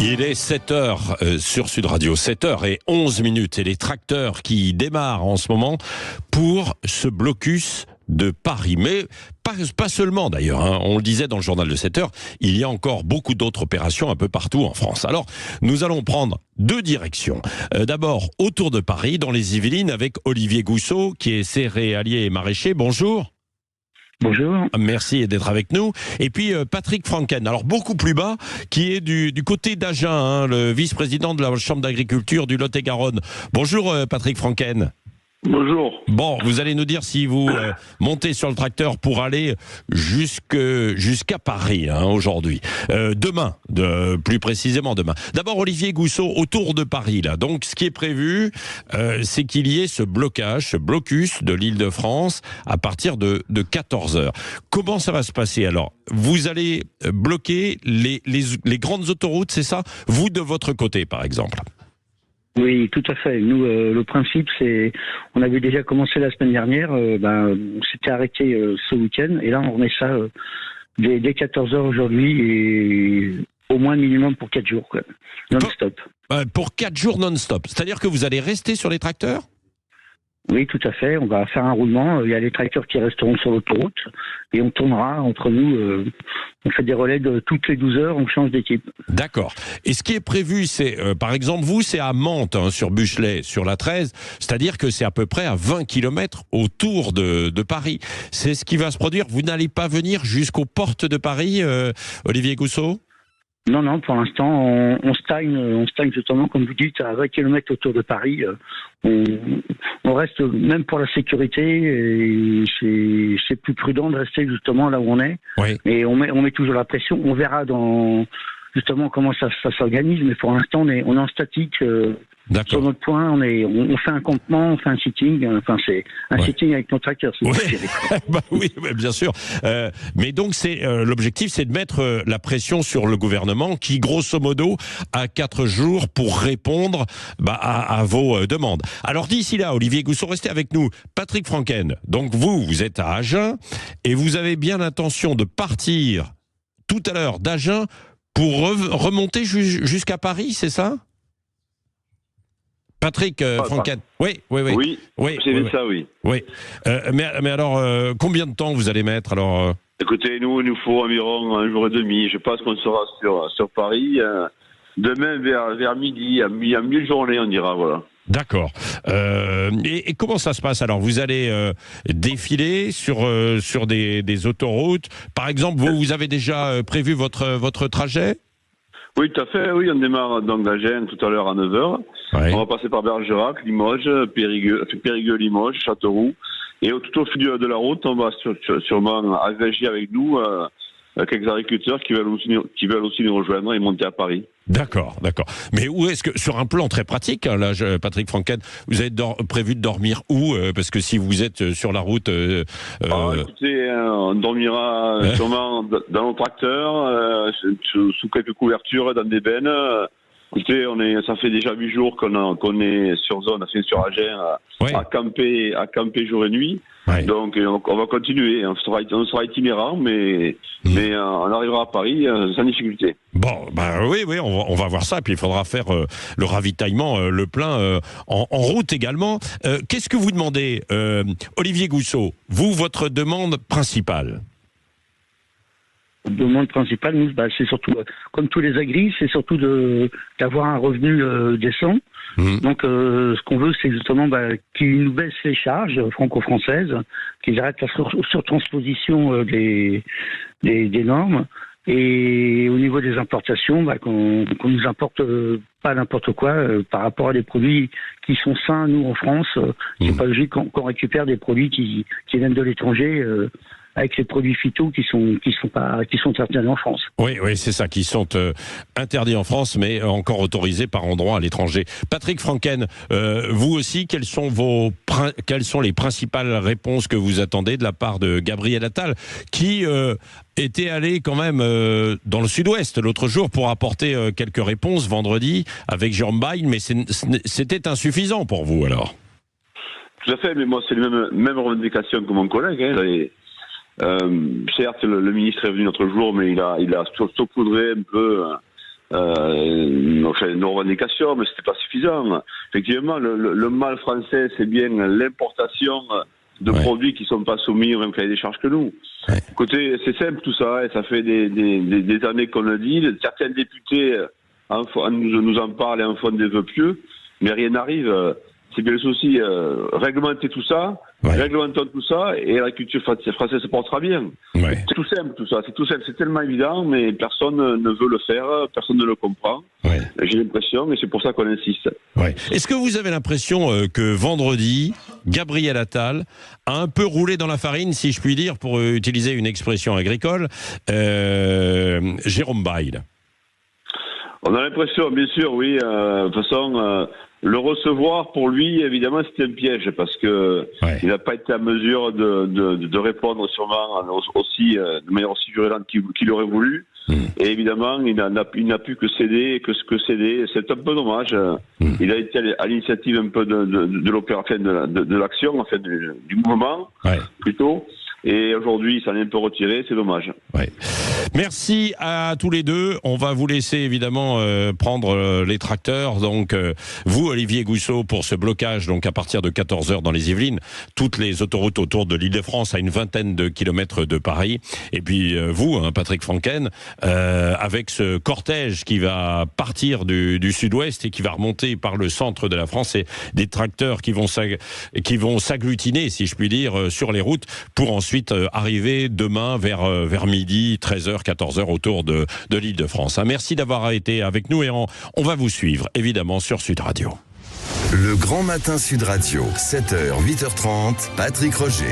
Il est 7h sur Sud Radio, 7h11 et les tracteurs qui démarrent en ce moment pour ce blocus de Paris. Mais pas seulement d'ailleurs, hein. On le disait dans le journal de 7h, il y a encore beaucoup d'autres opérations un peu partout en France. Alors, nous allons prendre deux directions. D'abord, autour de Paris, dans les Yvelines, avec Olivier Gousseau, qui est céréalier et maraîcher. Bonjour. Bonjour. Merci d'être avec nous. Et puis Patrick Franken, alors beaucoup plus bas, qui est du côté d'Agen, hein, le vice-président de la Chambre d'agriculture du Lot-et-Garonne. Bonjour Patrick Franken. Bonjour. Bon, vous allez nous dire si vous montez sur le tracteur pour aller jusqu'à Paris, hein, aujourd'hui. Demain, plus précisément demain. D'abord, Olivier Gousseau, autour de Paris, là. Donc, ce qui est prévu, c'est qu'il y ait ce blocus de l'Île-de-France à partir de 14h. Comment ça va se passer alors? Vous allez bloquer les grandes autoroutes, c'est ça? Vous, de votre côté, par exemple? Oui, tout à fait. Nous, le principe, c'est, on avait déjà commencé la semaine dernière, on s'était arrêté ce week-end, et là, on remet ça dès 14h aujourd'hui, et au moins minimum pour 4 jours, quoi. Non-stop. Pour 4 jours non-stop. C'est-à-dire que vous allez rester sur les tracteurs ? Oui, tout à fait. On va faire un roulement. Il y a les tracteurs qui resteront sur l'autoroute et on tournera entre nous. On fait des relais de toutes les 12 heures, on change d'équipe. D'accord. Et ce qui est prévu, c'est, par exemple, vous, c'est à Mantes, hein, sur Buchelet, sur la 13, c'est-à-dire que c'est à peu près à 20 km autour de Paris. C'est ce qui va se produire. Vous n'allez pas venir jusqu'aux portes de Paris, Olivier Gousseau ? Non, pour l'instant, on stagne justement, comme vous dites, à 20 km autour de Paris. On reste, même pour la sécurité, et c'est plus prudent de rester justement là où on est. Oui. Et on met toujours la pression. On verra justement comment ça s'organise, mais pour l'instant, on est en statique. Sur notre point, on fait un campement, on fait un sitting, c'est un sitting avec nos tracteurs. Oui, bien sûr. Mais donc l'objectif, c'est de mettre la pression sur le gouvernement qui, grosso modo, a 4 jours pour répondre à vos demandes. Alors d'ici là, Olivier Gousseau, restez avec nous. Patrick Franken, donc vous êtes à Agen et vous avez bien l'intention de partir tout à l'heure d'Agen pour remonter jusqu'à Paris, c'est ça ? Patrick Franken. Oui. C'est ça, oui. Mais alors, combien de temps vous allez mettre alors Écoutez, il nous faut environ 1 jour et demi. Je pense qu'on sera sur Paris demain vers midi, à milieu de journée, on dira, voilà. D'accord. Et comment ça se passe alors? Vous allez défiler sur des autoroutes. Par exemple, vous avez déjà prévu votre trajet? Oui, tout à fait. Oui, on démarre donc d'Agen tout à l'heure à 9h. Ouais. On va passer par Bergerac, Limoges, Périgueux, Limoges, Châteauroux. Et tout au fil de la route, on va sûrement agréger avec nous quelques agriculteurs qui veulent aussi nous rejoindre et monter à Paris. D'accord. Mais où est-ce que, sur un plan très pratique, hein, là, Patrick Franken, vous avez prévu de dormir où parce que si vous êtes sur la route... écoutez, on dormira sûrement dans nos tracteurs, sous quelques couvertures, dans des bennes. Écoutez, ça fait déjà 8 jours qu'on est sur zone, sur Agen, à camper jour et nuit. Ouais. Donc on va continuer, on sera itinérant, mais on arrivera à Paris sans difficulté. Bon, oui, on va voir ça, puis il faudra faire le ravitaillement, le plein en route également. Qu'est-ce que vous demandez, Olivier Gousseau, votre demande principale? La demande principale, nous, c'est surtout, comme tous les agris, c'est surtout d'avoir un revenu décent. Donc, ce qu'on veut, c'est justement qu'ils nous baissent les charges franco-françaises, qu'ils arrêtent la surtransposition des normes. Et au niveau des importations, qu'on nous importe pas n'importe quoi par rapport à des produits qui sont sains, nous, en France. C'est pas logique qu'on récupère des produits qui viennent de l'étranger, avec les produits phyto qui sont interdits en France. Oui, c'est ça, qui sont interdits en France, mais encore autorisés par endroits à l'étranger. Patrick Franken, vous aussi, quelles sont les principales réponses que vous attendez de la part de Gabriel Attal, qui était allé quand même dans le sud-ouest l'autre jour pour apporter quelques réponses vendredi avec Jérôme Bail, mais c'était insuffisant pour vous alors? Tout à fait, mais moi c'est les mêmes revendications que mon collègue, hein. Certes, le ministre est venu l'autre jour, mais il a saupoudré un peu nos revendications, mais c'était pas suffisant. Effectivement, le mal français, c'est bien l'importation de produits qui sont pas soumis au même cahier des charges que nous. Ouais. Écoutez, c'est simple tout ça, et ça fait des années qu'on le dit. Certains députés nous en parlent et en font des vœux pieux, mais rien n'arrive. C'est bien le souci. Réglementer tout ça, réglementons tout ça, et l'agriculture française se portera bien. Ouais. C'est tout simple tout ça, c'est tout simple, c'est tellement évident, mais personne ne veut le faire, personne ne le comprend. Ouais. J'ai l'impression, et c'est pour ça qu'on insiste. Ouais. Est-ce que vous avez l'impression que vendredi, Gabriel Attal a un peu roulé dans la farine, si je puis dire, pour utiliser une expression agricole, Jérôme Bail? On a l'impression, bien sûr, oui. De toute façon, le recevoir, pour lui, évidemment, c'était un piège, parce que il n'a pas été à mesure de répondre sûrement aussi, de manière aussi virulente qu'il aurait voulu. Et évidemment, il n'a pu que céder, céder. C'est un peu dommage. Il a été à l'initiative un peu de l'opération, de l'action, enfin, du mouvement, plutôt. Et aujourd'hui, il s'en est un peu retiré, c'est dommage. Ouais. Merci à tous les deux. On va vous laisser évidemment prendre les tracteurs. Donc, vous, Olivier Gousseau, pour ce blocage, donc à partir de 14h dans les Yvelines, toutes les autoroutes autour de l'Île-de-France à une vingtaine de kilomètres de Paris. Et puis vous, Patrick Franken, avec ce cortège qui va partir du sud-ouest et qui va remonter par le centre de la France, et des tracteurs qui vont s'agglutiner, si je puis dire, sur les routes pour ensuite arriver demain vers midi, 13h, 14h autour de l'Île-de-France. Merci d'avoir été avec nous, et on va vous suivre évidemment sur Sud Radio. Le Grand Matin Sud Radio, 7h, 8h30, Patrick Roger.